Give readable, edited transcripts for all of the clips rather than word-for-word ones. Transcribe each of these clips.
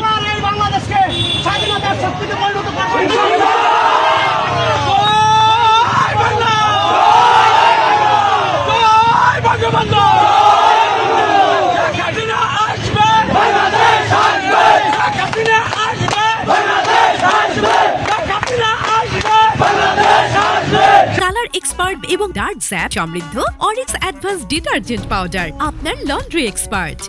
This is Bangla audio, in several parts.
বল। বাংলাদেশকে স্বাধীনতার শক্তিতে পরিণত করবো। কালার এক্সপার্ট এবং ডার্ক জ্যাপ সমৃদ্ধ অরিক্স অ্যাডভান্স ডিটারজেন্ট পাউডার আপনার লন্ড্রি এক্সপার্ট।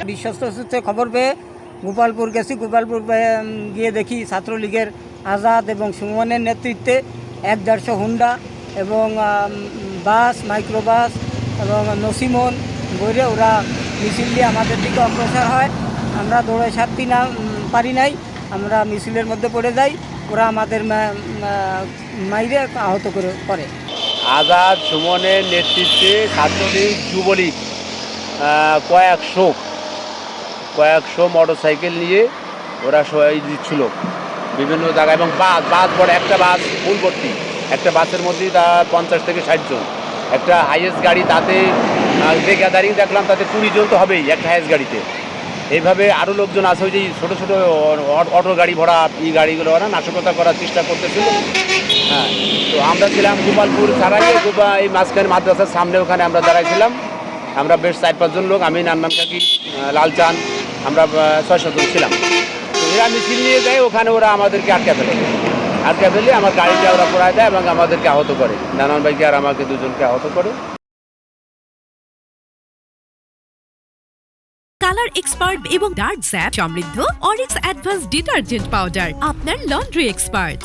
বিশ্বস্ত সূত্রে খবর পেয়ে গোপালপুর গেছি। গোপালপুর গিয়ে দেখি ছাত্রলীগের আজাদ এবং সুমনের নেতৃত্বে 150 হুন্ডা এবং বাস, মাইক্রোবাস এবং নসিমন বইরে ওরা মিছিল দিয়ে আমাদের দিকে অগ্রসর হয়। আমরা দৌড়ে সারতে না পারি নাই, আমরা মিছিলের মধ্যে পড়ে যাই। ওরা আমাদের মাইরে আহত করে। আজাদ সুমনের নেতৃত্বে ছাত্রলীগ যুবলীগ কয়েকশো মোটরসাইকেল নিয়ে ওরা সবাই দিচ্ছিল বিভিন্ন জায়গায়, এবং বাস বড় একটা বাস ফুল ভর্তি, একটা বাসের মধ্যেই তা 50 থেকে 60 জন। একটা হাইয়েস্ট গাড়ি, তাতে যে গ্যাদারিং দেখলাম তাতে 20 জন তো হবেই একটা হাইয়েস্ট গাড়িতে। এইভাবে আরও লোকজন আছে, ওই যে ছোটো ছোটো অটো গাড়ি ভরা গাড়িগুলো ওরা নাশকতা করার চেষ্টা করতেছিল। হ্যাঁ, তো আমরা ছিলাম গোপালপুর সারাইয়ে এই মাঝখানে মাদ্রাসার সামনে, ওখানে আমরা দাঁড়াইছিলাম। আমরা বেশ 4-5 জন লোক, আমি নান্নাম কাকি, লালচাঁদ, আমরা 6-7 জন ছিলাম। তো এরা মিছিল নিয়ে যায়, ওখানে ওরা আমাদেরকে আটকে ফেলে আমার গাড়িটা ওরা পড়ায় দেয় এবং আমাদেরকে আহত করে। নানান ভাইকে আর আমাকে দুজনকে আহত করে। কালার এক্সপার্ট এবং ডার্ক জ্যাপ সমৃদ্ধ অরিক্স অ্যাডভান্স ডিটারজেন্ট পাউডার আপনার লন্ড্রি এক্সপার্ট।